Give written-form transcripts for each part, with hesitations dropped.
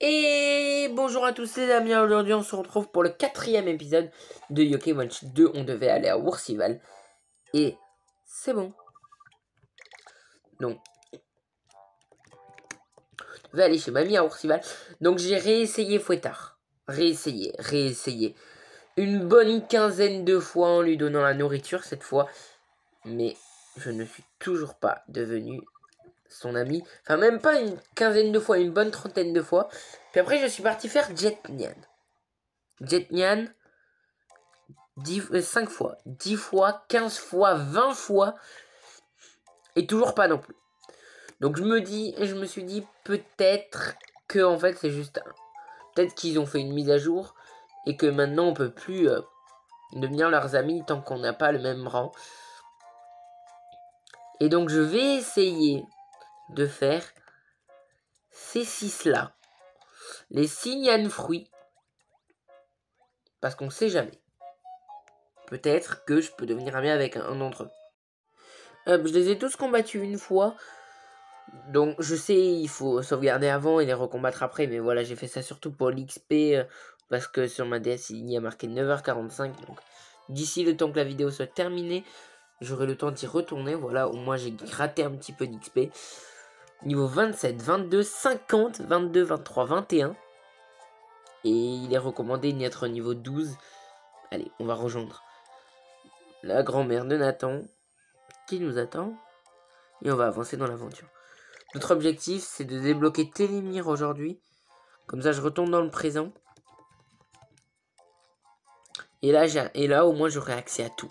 Et bonjour à tous les amis, aujourd'hui on se retrouve pour le 4e épisode de Yokai Watch 2. On devait aller à Oursival et c'est bon. Donc, on devait aller chez mamie à Oursival. Donc j'ai réessayé Fouettard. Réessayé. Une bonne quinzaine de fois en lui donnant la nourriture cette fois. Mais je ne suis toujours pas devenu son ami. Enfin même pas une quinzaine de fois, une bonne trentaine de fois. Puis après je suis parti faire Jetnian. Jetnian. 5 fois, 10 fois, 15 fois, 20 fois, et toujours pas non plus. Donc je me suis dit peut-être que en fait c'est juste, peut-être qu'ils ont fait une mise à jour et que maintenant on peut plus devenir leurs amis tant qu'on n'a pas le même rang. Et donc je vais essayer de faire ces 6 là, les Signan fruits, parce qu'on sait jamais. Peut-être que je peux devenir ami avec un d'entre eux. Je les ai tous combattus une fois. Donc je sais, il faut sauvegarder avant et les recombattre après. Mais voilà, j'ai fait ça surtout pour l'XP. Parce que sur ma DS, il y a marqué 9h45. Donc d'ici le temps que la vidéo soit terminée, j'aurai le temps d'y retourner. Voilà, au moins j'ai gratté un petit peu d'XP. Niveau 27, 22, 50, 22, 23, 21. Et il est recommandé d'y être niveau 12. Allez, on va rejoindre la grand-mère de Nathan qui nous attend. Et on va avancer dans l'aventure. Notre objectif, c'est de débloquer Télémire aujourd'hui. Comme ça, je retourne dans le présent. Et là, au moins, j'aurai accès à tout.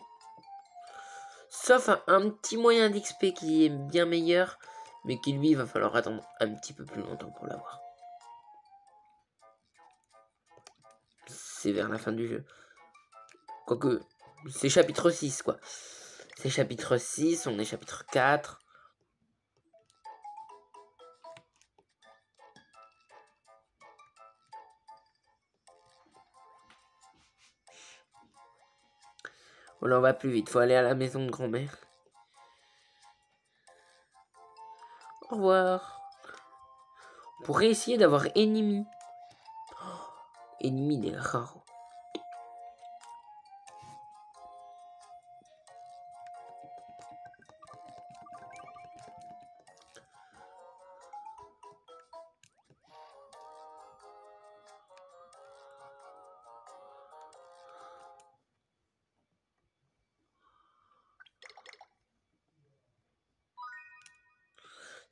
Sauf un petit moyen d'XP qui est bien meilleur. Mais qui, lui, va falloir attendre un petit peu plus longtemps pour l'avoir. C'est vers la fin du jeu. Quoique, c'est chapitre 6, quoi. C'est chapitre 6, on est chapitre 4. Voilà, on va plus vite. Faut aller à la maison de grand-mère. Au revoir. On pourrait essayer d'avoir ennemi. Oh, ennemi des rares.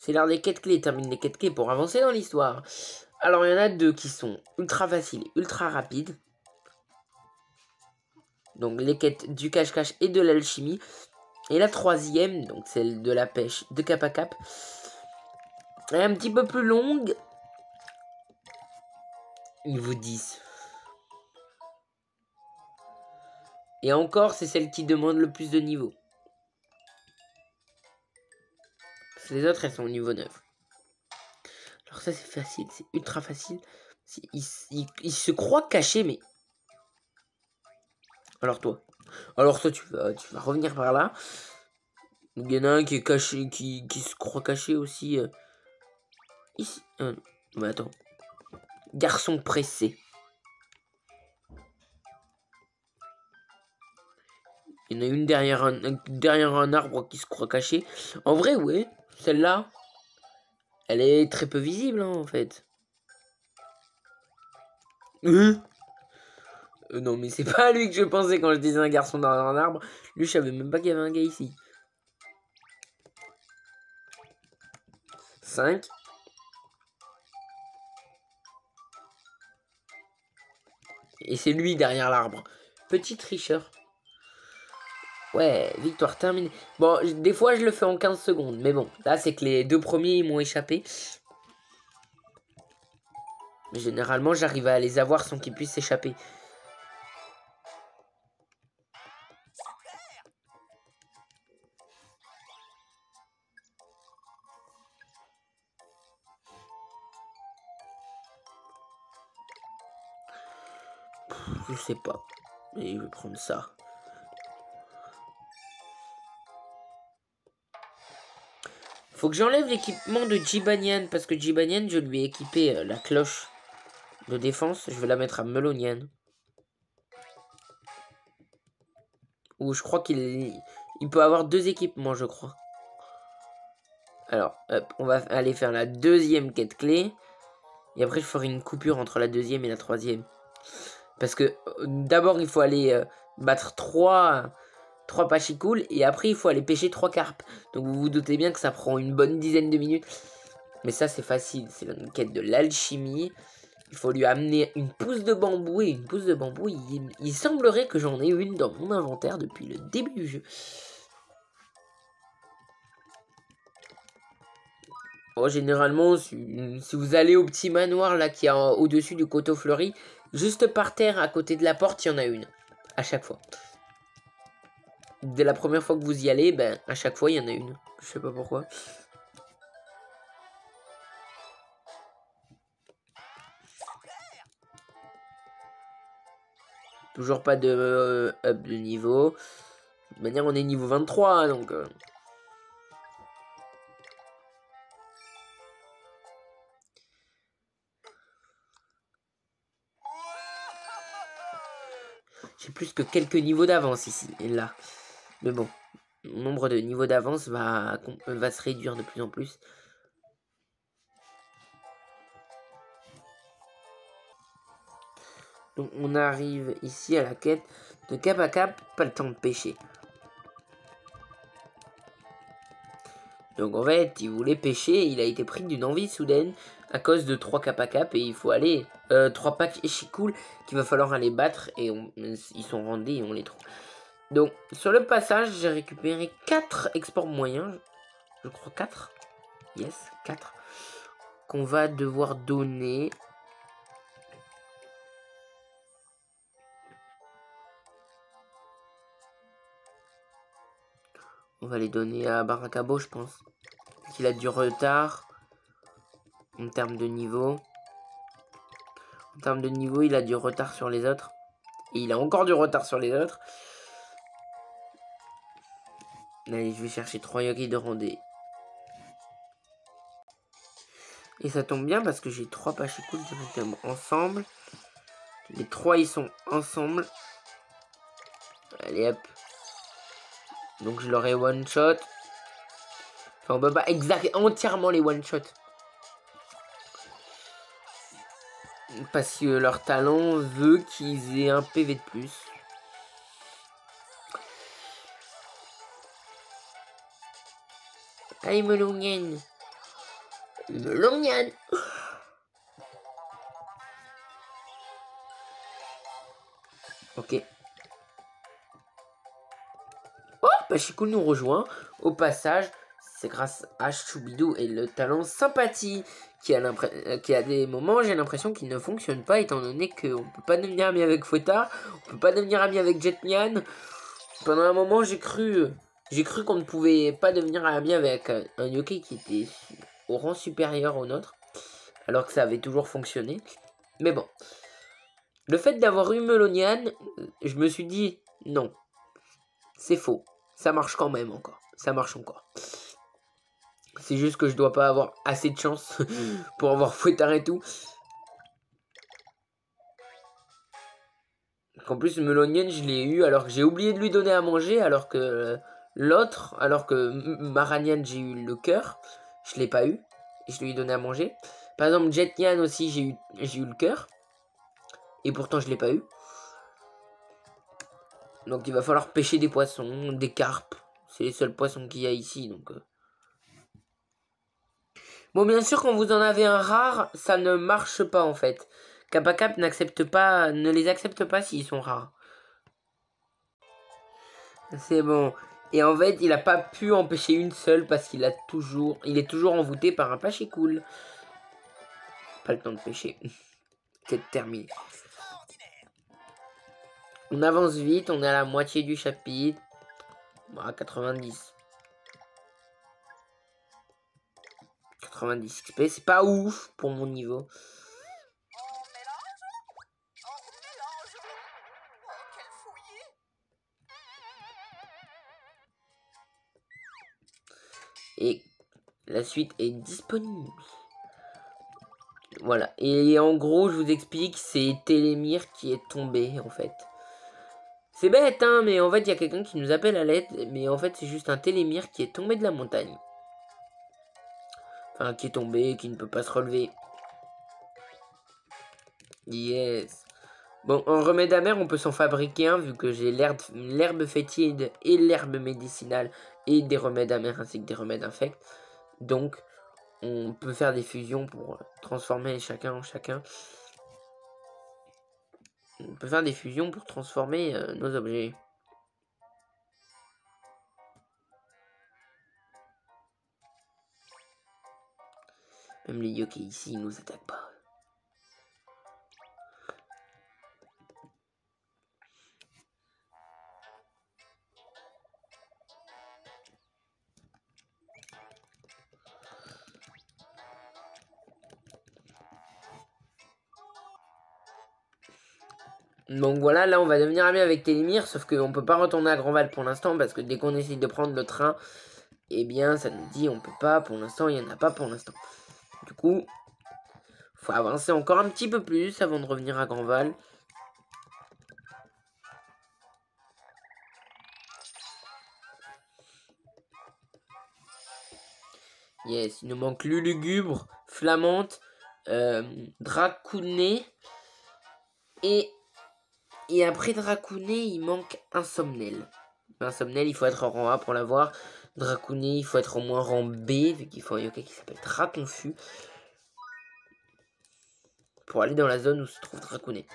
C'est l'heure des quêtes clés. Termine les quêtes clés pour avancer dans l'histoire. Alors, il y en a 2 qui sont ultra faciles et ultra rapides. Donc, les quêtes du cache-cache et de l'alchimie. Et la 3e, donc celle de la pêche de cap à cap, est un petit peu plus longue. Niveau 10. Et encore, c'est celle qui demande le plus de niveaux. Parce que les autres, elles sont au niveau 9. Alors ça, c'est facile. C'est ultra facile. Il se croit caché, mais... Alors toi, tu vas revenir par là. Il y en a un qui est caché, qui se croit caché aussi. Ici. Mais attends. Garçon pressé. Il y en a une derrière un arbre qui se croit caché. En vrai, ouais. Celle-là, elle est très peu visible, hein, en fait. Non, mais c'est pas à lui que je pensais quand je disais un garçon dans un arbre. Lui, je savais même pas qu'il y avait un gars ici. 5. Et c'est lui derrière l'arbre. Petit tricheur. Ouais, victoire terminée. Bon, des fois, je le fais en 15 secondes. Mais bon, là, c'est que les 2 premiers, ils m'ont échappé. Mais généralement, j'arrive à les avoir sans qu'ils puissent s'échapper. Je sais pas. Mais je vais prendre ça. Faut que j'enlève l'équipement de Jibanian. Parce que Jibanian, je lui ai équipé la cloche. de défense, je vais la mettre à Melonian. Ou je crois qu'il peut avoir 2 équipements, je crois. Alors, hop, on va aller faire la 2e quête clé. Et après, je ferai une coupure entre la 2e et la 3e. Parce que d'abord, il faut aller battre 3 pachicouls. Et après, il faut aller pêcher 3 carpes. Donc, vous vous doutez bien que ça prend une bonne dizaine de minutes. Mais ça, c'est facile. C'est la quête de l'alchimie. Il faut lui amener une pousse de bambou. Et une pousse de bambou, il semblerait que j'en ai une dans mon inventaire depuis le début du jeu. Oh, généralement, si vous allez au petit manoir là qui est au-dessus du coteau fleuri, juste par terre à côté de la porte, il y en a une. À chaque fois. Dès la première fois que vous y allez, ben à chaque fois il y en a une. Je sais pas pourquoi. Toujours pas de up de niveau. De toute manière, on est niveau 23, hein, donc... J'ai plus que quelques niveaux d'avance ici et là. Mais bon, le nombre de niveaux d'avance va se réduire de plus en plus. Donc on arrive ici à la quête de cap à cap, pas le temps de pêcher. Donc en fait, il voulait pêcher, il a été pris d'une envie soudaine à cause de 3 cap à cap et il faut aller 3 packs échicouls qu'il va falloir aller battre et ils sont rendés et on les trouve. Donc sur le passage, j'ai récupéré 4 exports moyens, je crois 4. Yes, 4 qu'on va devoir donner. On va les donner à Barakabo, je pense. Il a du retard en termes de niveau. En termes de niveau, il a du retard sur les autres. Et il a encore du retard sur les autres. Allez, je vais chercher 3 yogis de randée. Et ça tombe bien parce que j'ai 3 pachikouls directement ensemble. Les 3 ils sont ensemble. Allez hop. Donc je leur ai one shot. Enfin on peut pas entièrement les one shot. Parce que leur talent veut qu'ils aient un PV de plus. Allez Melonian. Melonian. Ok. Oh, Pachikoul nous rejoint. Au passage, c'est grâce à Choubidou et le talent sympathie qui a des moments, j'ai l'impression qu'il ne fonctionne pas, étant donné qu'on peut pas devenir ami avec Fouettard, on peut pas devenir ami avec Jetnian. Pendant un moment, j'ai cru qu'on ne pouvait pas devenir ami avec un yokai qui était au rang supérieur au nôtre, alors que ça avait toujours fonctionné. Mais bon, le fait d'avoir eu Melonian, je me suis dit, non, c'est faux. Ça marche quand même encore. Ça marche encore. C'est juste que je dois pas avoir assez de chance pour avoir Fouettard et tout. En plus, Melonian, je l'ai eu alors que j'ai oublié de lui donner à manger, alors que l'autre, alors que Maranian, j'ai eu le cœur. Je l'ai pas eu. Et je lui ai donné à manger. Par exemple, Jetnian aussi, j'ai eu le cœur. Et pourtant, je l'ai pas eu. Donc, il va falloir pêcher des poissons, des carpes. C'est les seuls poissons qu'il y a ici, donc... Bon, bien sûr, quand vous en avez un rare, ça ne marche pas, en fait. Kappa Cap ne les accepte pas s'ils sont rares. C'est bon. Et en fait, il a pas pu empêcher une seule parce qu'il est toujours envoûté par un pachikoul. Pas le temps de pêcher. Quête terminée. On avance vite, on est à la moitié du chapitre. Bon, à 90. 90 XP, c'est pas ouf pour mon niveau. Et la suite est disponible. Voilà. Et en gros, je vous explique, c'est Télémire qui est tombé, en fait. C'est bête, hein, mais en fait, il y a quelqu'un qui nous appelle à l'aide. Mais en fait, c'est juste un Télémire qui est tombé de la montagne. Enfin, qui est tombé, qui ne peut pas se relever. Yes. Bon, en remède amer, on peut s'en fabriquer un, vu que j'ai l'herbe fétide et l'herbe médicinale et des remèdes amers ainsi que des remèdes infects. Donc, on peut faire des fusions pour transformer chacun en chacun. On peut faire des fusions pour transformer nos objets. Même les yokai ici, ils nous attaquent pas. Donc voilà, là on va devenir amis avec Télémire, sauf qu'on peut pas retourner à Grandval pour l'instant, parce que dès qu'on essaye de prendre le train, eh bien ça nous dit on peut pas, pour l'instant il n'y en a pas pour l'instant. Du coup, faut avancer encore un petit peu plus avant de revenir à Grandval. Yes, il nous manque Lulugubre, Flamante, Dracounet. Et après Dracounet, il manque Insomnel. Insomnel, il faut être en rang A pour l'avoir. Dracounet, il faut être au moins rang B, vu qu'il faut un yokai qui s'appelle Draconfu. Pour aller dans la zone où se trouve Dracounet.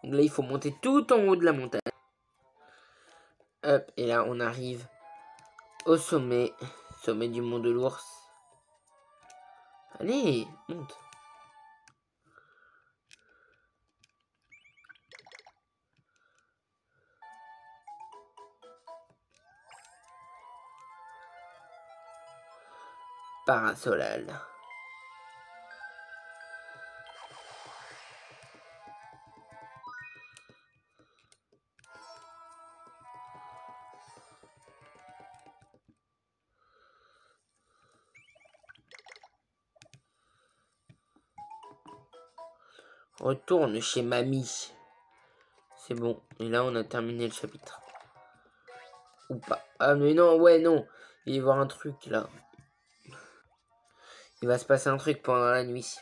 Donc là, il faut monter tout en haut de la montagne. Hop, et là, on arrive au sommet. Sommet du mont de l'ours. Allez, monte. Parasolal. Retourne chez mamie. C'est bon. Et là, on a terminé le chapitre. Ou pas. Ah, mais non, ouais, non. Il va y avoir un truc, là. Il va se passer un truc pendant la nuit.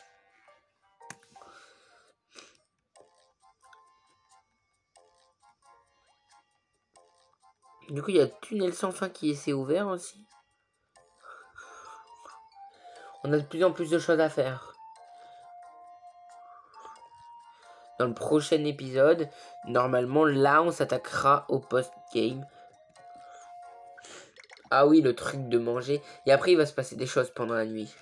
Du coup, il y a Tunnel sans fin qui s'est ouvert aussi. On a de plus en plus de choses à faire. Dans le prochain épisode, normalement, là, on s'attaquera au post-game. Ah oui, le truc de manger. Et après, il va se passer des choses pendant la nuit.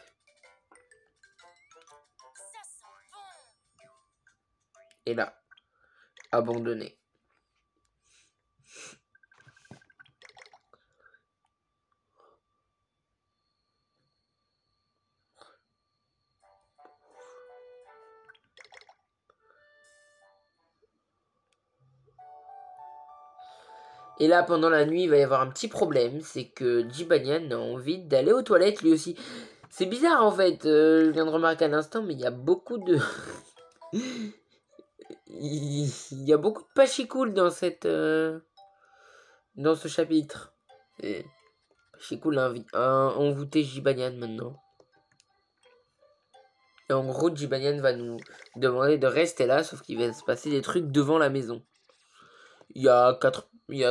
Et là, abandonné. Et là, pendant la nuit, il va y avoir un petit problème. C'est que Jibanyan a envie d'aller aux toilettes lui aussi. C'est bizarre en fait. Je viens de remarquer à l'instant, mais il y a beaucoup de... il y a beaucoup de pachikoul dans cette... dans ce chapitre. Pachikoul a envoûté Jibanyan maintenant. Et en gros, Jibanyan va nous demander de rester là, sauf qu'il va se passer des trucs devant la maison. Il y a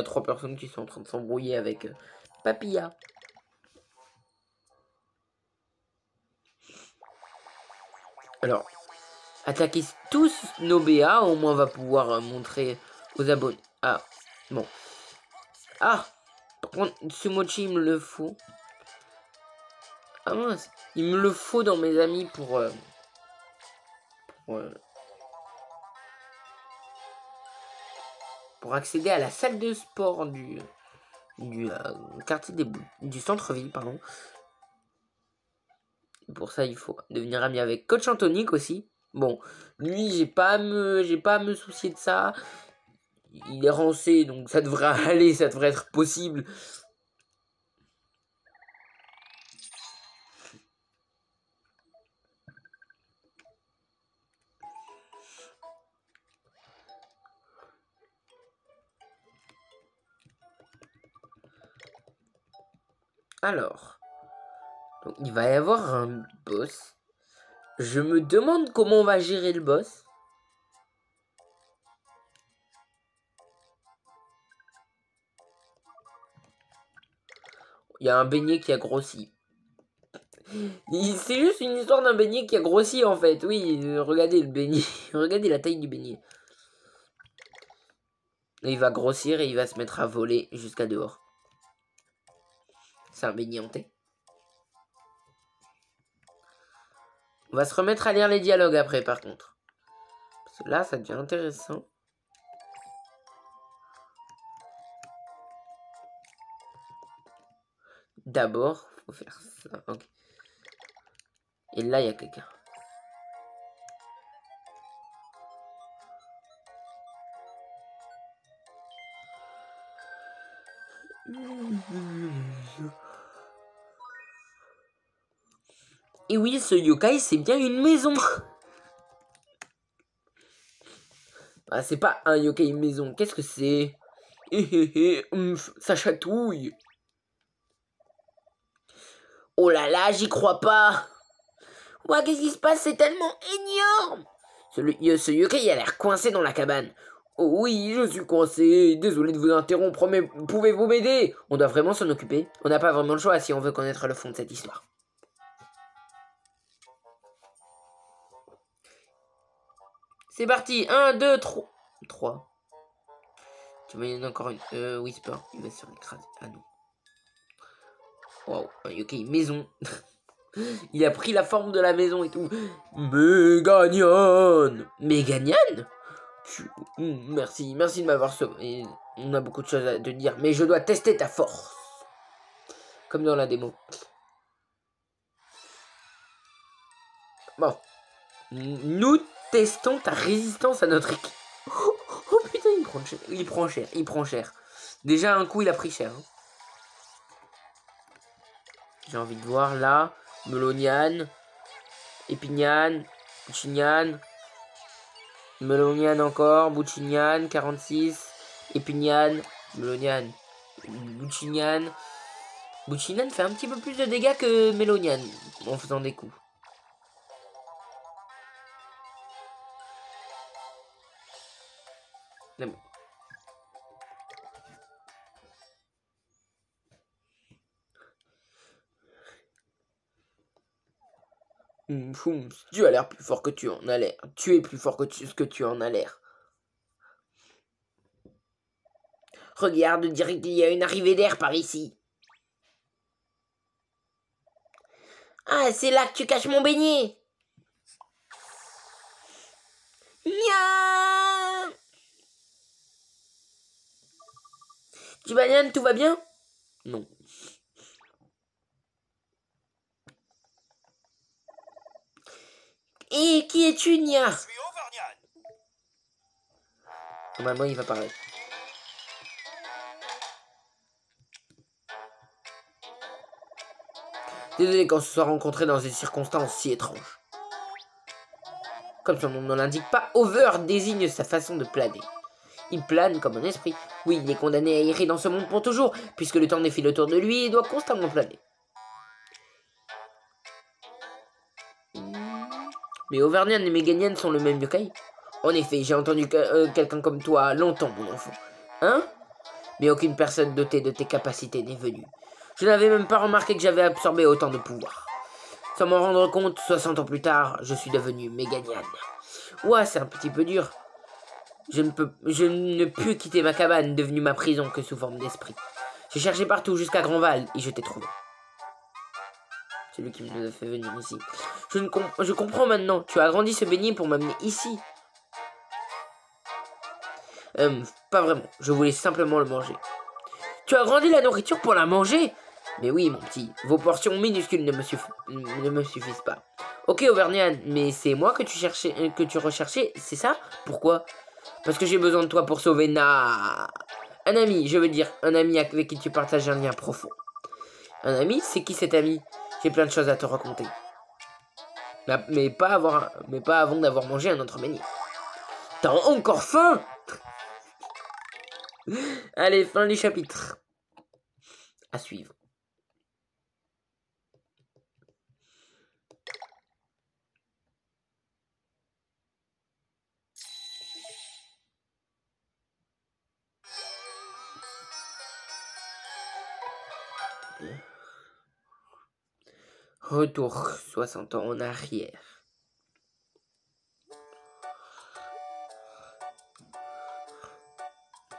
3 personnes qui sont en train de s'embrouiller avec Papilla. Alors, attaquer tous nos BA, au moins on va pouvoir montrer aux abonnés. Ah, bon. Ah, par contre, ce mochi, il me le faut. Ah mince, il me le faut dans mes amis pour accéder à la salle de sport du quartier du centre-ville, pardon. Pour ça, il faut devenir ami avec Coach Antonique aussi. Bon, lui, j'ai pas à me soucier de ça. Il est rancé, donc ça devrait aller, ça devrait être possible. Alors, donc, il va y avoir un boss. Je me demande comment on va gérer le boss. Il y a un beignet qui a grossi. C'est juste une histoire d'un beignet qui a grossi en fait. Oui, regardez le beignet. Regardez la taille du beignet. Et il va grossir et il va se mettre à voler jusqu'à dehors. C'est un beignet hanté. On va se remettre à lire les dialogues après par contre. Parce que là, ça devient intéressant. D'abord, faut faire ça. Okay. Et là, il y a quelqu'un. Et oui, ce yokai, c'est bien une maison. Ah, c'est pas un yokai maison. Qu'est-ce que c'est? Ça chatouille. Oh là là, j'y crois pas. Ouais, qu'est-ce qui se passe? C'est tellement énorme. Ce yokai a l'air coincé dans la cabane. Oh oui, je suis coincé. Désolé de vous interrompre, mais pouvez-vous m'aider? On doit vraiment s'en occuper. On n'a pas vraiment le choix si on veut connaître le fond de cette histoire. C'est parti. 1, 2, 3. 3. Tu vois, il y en a encore une. Whisper, il va se faire écraser. Ah non. Waouh, un yokai maison. Il a pris la forme de la maison et tout. Méganian. Méganian? Merci de m'avoir sauvé. On a beaucoup de choses à te dire, mais je dois tester ta force. Comme dans la démo. Bon. Nous testons ta résistance à notre équipe. Oh putain, il prend cher. Déjà, un coup, il a pris cher. Hein. J'ai envie de voir là. Melonian. Epignan. Buchignan. Melonian encore. Buchignan. 46. Epignan. Melonian. Buchignan. Buchignan fait un petit peu plus de dégâts que Melonian en faisant des coups. Mais bon. Tu as l'air plus fort que tu en as l'air. Tu es plus fort que ce que tu en as l'air. Regarde, on dirait qu'il y a une arrivée d'air par ici. Ah, c'est là que tu caches mon beignet. Nya. Jibanian, tout va bien? Non. Et qui es-tu, Nya? Je suis Auvergnat. Normalement, il va parler. Désolé qu'on se soit rencontrés dans des circonstances si étranges. Comme son nom ne l'indique pas, Over désigne sa façon de planer. Il plane comme un esprit. Oui, il est condamné à errer dans ce monde pour toujours, puisque le temps défile autour de lui et doit constamment planer. Mais Auvergnat et Méganian sont le même yokai. En effet, j'ai entendu quelqu'un comme toi longtemps, mon enfant. Hein? Mais aucune personne dotée de tes capacités n'est venue. Je n'avais même pas remarqué que j'avais absorbé autant de pouvoir. Sans m'en rendre compte, 60 ans plus tard, je suis devenu Méganian. Ouais, c'est un petit peu dur. Je ne peux quitter ma cabane, devenue ma prison, que sous forme d'esprit. J'ai cherché partout jusqu'à Grandval et je t'ai trouvé. C'est lui qui nous a fait venir ici. Je comprends maintenant. Tu as agrandi ce beignet pour m'amener ici. Pas vraiment. Je voulais simplement le manger. Tu as agrandi la nourriture pour la manger? Mais oui, mon petit. Vos portions minuscules ne me suffisent pas. Ok, Auvergnat, mais c'est moi que tu recherchais, c'est ça? Pourquoi? Parce que j'ai besoin de toi pour sauver un ami, je veux dire, un ami avec qui tu partages un lien profond. Un ami? C'est qui cet ami? J'ai plein de choses à te raconter. Mais pas avant d'avoir mangé un autre beignet. T'as encore faim? Allez, fin du chapitre. À suivre. Retour 60 ans en arrière.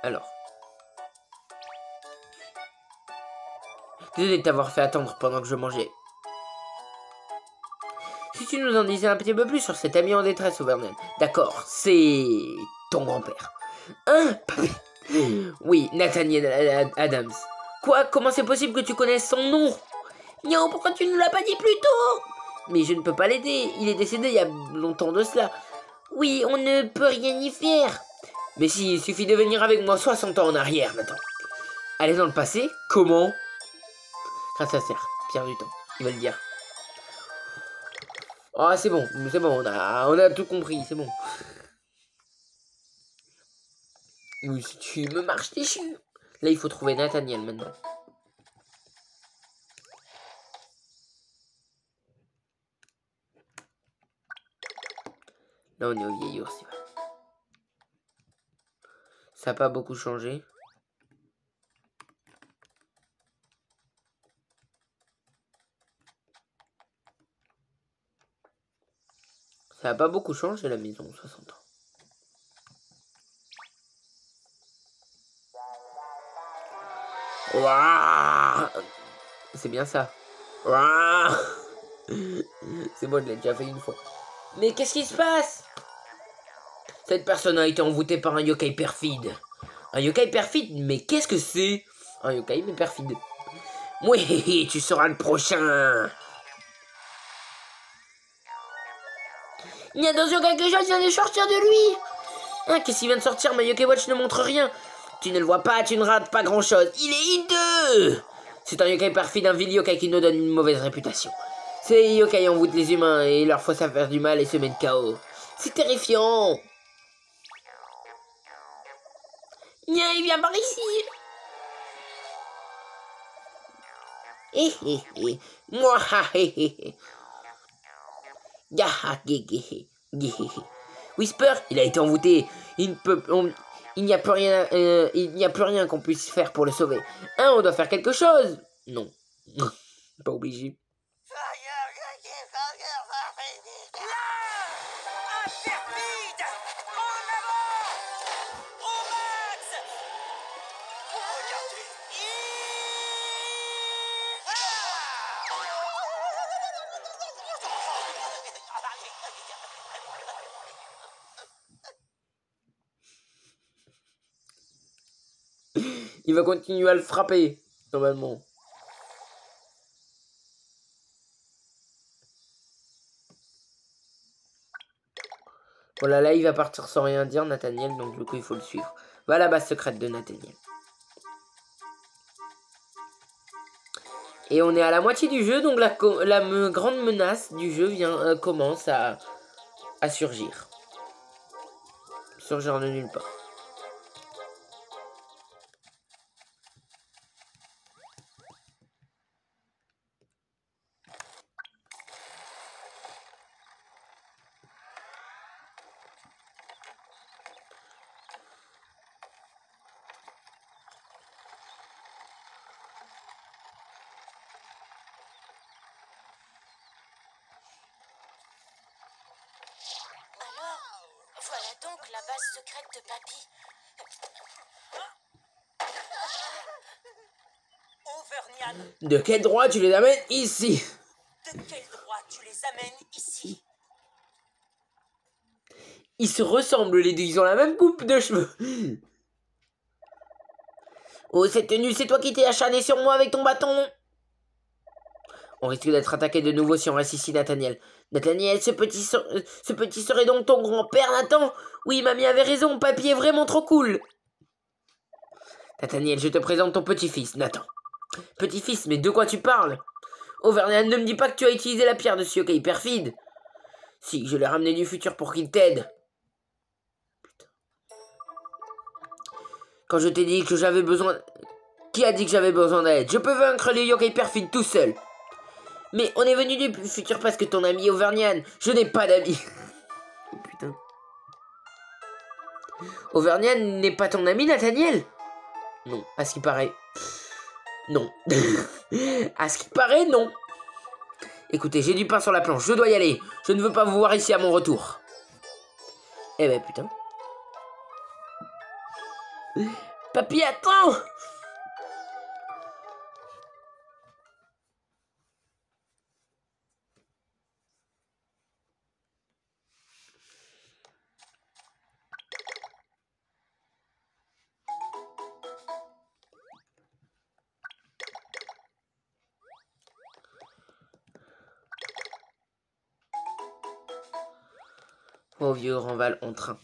Alors. Désolé de t'avoir fait attendre pendant que je mangeais. Si tu nous en disais un petit peu plus sur cet ami en détresse, Auvergnat. D'accord, c'est ton grand-père. Hein? Oui, Nathaniel Adams. Quoi? Comment c'est possible que tu connaisses son nom? Non, pourquoi tu ne l'as pas dit plus tôt? Mais je ne peux pas l'aider, il est décédé il y a longtemps de cela. Oui, on ne peut rien y faire. Mais si, il suffit de venir avec moi 60 ans en arrière, Nathan. Aller dans le passé? Comment? Grâce à Serre, Pierre du temps, il va le dire. Oh, c'est bon, on a tout compris, c'est bon. Oui, si tu me marches dessus. Là, il faut trouver Nathaniel maintenant. Là, on est au vieil ours. Ça n'a pas beaucoup changé. Ça n'a pas beaucoup changé la maison, 60 ans. Ouah, c'est bien ça. Ouah. C'est bon, je l'ai déjà fait une fois. Mais qu'est-ce qui se passe? Cette personne a été envoûtée par un yokai perfide. Un yokai perfide? Mais qu'est-ce que c'est? Un yokai mais perfide. Oui, tu seras le prochain. Il y a attention, quelque chose vient de sortir de lui. Hein, qu'est-ce qui vient de sortir? Ma Yokai Watch ne montre rien. Tu ne le vois pas, tu ne rates pas grand-chose. Il est hideux. C'est un yokai perfide, un vil yokai qui nous donne une mauvaise réputation. Ces yokai envoûtent les humains et leur font faire du mal et se mettent KO. C'est terrifiant. Il vient par ici. Moi, Whisper, il a été envoûté. Il n'y a plus rien qu'on puisse faire pour le sauver. Hein, on doit faire quelque chose. Non. Pas obligé. Il va continuer à le frapper, normalement. Voilà, là, il va partir sans rien dire, Nathaniel, donc du coup, il faut le suivre. Va à la base secrète de Nathaniel. Et on est à la moitié du jeu, donc la grande menace du jeu commence à surgir. Surgir de nulle part. Voilà donc la base secrète de Papy. Auvergnat. De quel droit tu les amènes ici? De quel droit tu les amènes ici? Ils se ressemblent les deux, ils ont la même coupe de cheveux. Oh, cette tenue, c'est toi qui t'es acharné sur moi avec ton bâton. On risque d'être attaqué de nouveau si on reste ici, Nathaniel. Nathaniel, ce petit serait donc ton grand-père, Nathan? Oui, mamie avait raison, papy est vraiment trop cool. Nathaniel, je te présente ton petit-fils, Nathan. Petit-fils, mais de quoi tu parles? Auvergnat, ne me dis pas que tu as utilisé la pierre de ce yokai perfide. Si, je l'ai ramené du futur pour qu'il t'aide. Quand je t'ai dit que j'avais besoin... Qui a dit que j'avais besoin d'aide? Je peux vaincre les yokai perfides tout seul. Mais on est venu du futur parce que ton ami Auvergnat, je n'ai pas d'amis. Oh putain. Auvergnat n'est pas ton ami, Nathaniel? Non, à ce qui paraît. Non. À ce qui paraît, non. Écoutez, j'ai du pain sur la planche, je dois y aller. Je ne veux pas vous voir ici à mon retour. Eh ben putain. Papy, attends! Oh vieux Grandval en train.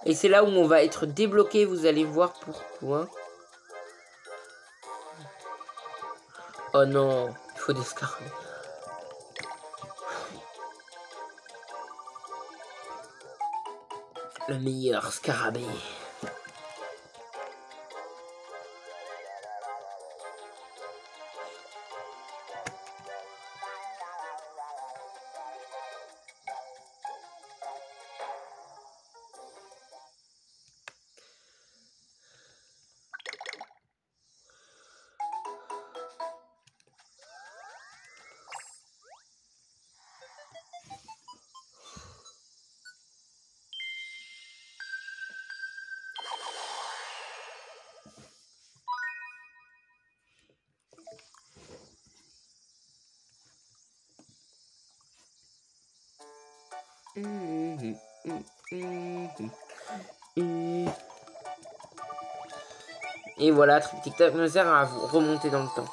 Et c'est là où on va être débloqué, vous allez voir pourquoi. Oh non, il faut des scarabées. Le meilleur scarabée. Et voilà, Tic Tac nous sert à remonter dans le temps.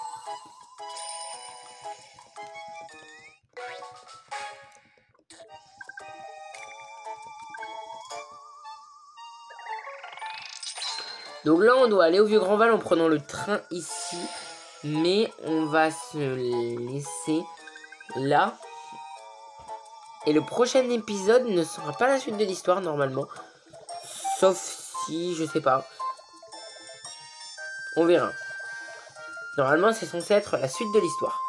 Donc là, on doit aller au Vieux Grandval en prenant le train ici. Mais on va se laisser là. Et le prochain épisode ne sera pas la suite de l'histoire, normalement. Sauf si, je sais pas. On verra. Normalement, c'est censé être la suite de l'histoire.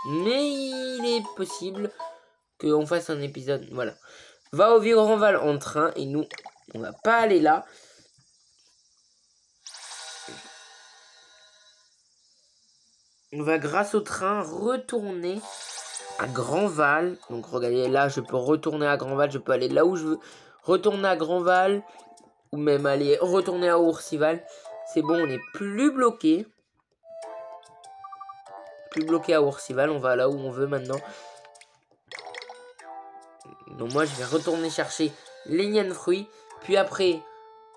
Mais il est possible qu'on fasse un épisode. Voilà. Va au Vieux Grandval en train. Et nous, on va pas aller là. On va, grâce au train, retourner à Grandval. Donc, regardez, là, je peux retourner à Grandval. Je peux aller là où je veux. Retourner à Grandval. Ou même aller retourner à Oursival. C'est bon, on n'est plus bloqué. Plus bloqué à Oursival. On va là où on veut maintenant. Donc, moi, je vais retourner chercher les Nyan Fruits. Puis après,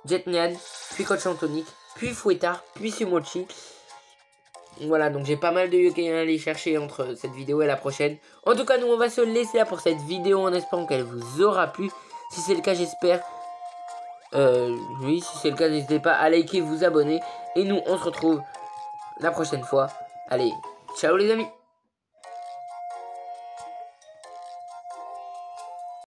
Jet Nyan. Puis Coach Antonique. Puis Fouettard. Puis Sumochi. Voilà, donc j'ai pas mal de yokai à aller chercher entre cette vidéo et la prochaine. En tout cas, nous, on va se laisser là pour cette vidéo en espérant qu'elle vous aura plu. Si c'est le cas, j'espère. Oui, si c'est le cas, n'hésitez pas à liker, vous abonner. Et nous, on se retrouve la prochaine fois. Allez, ciao les amis!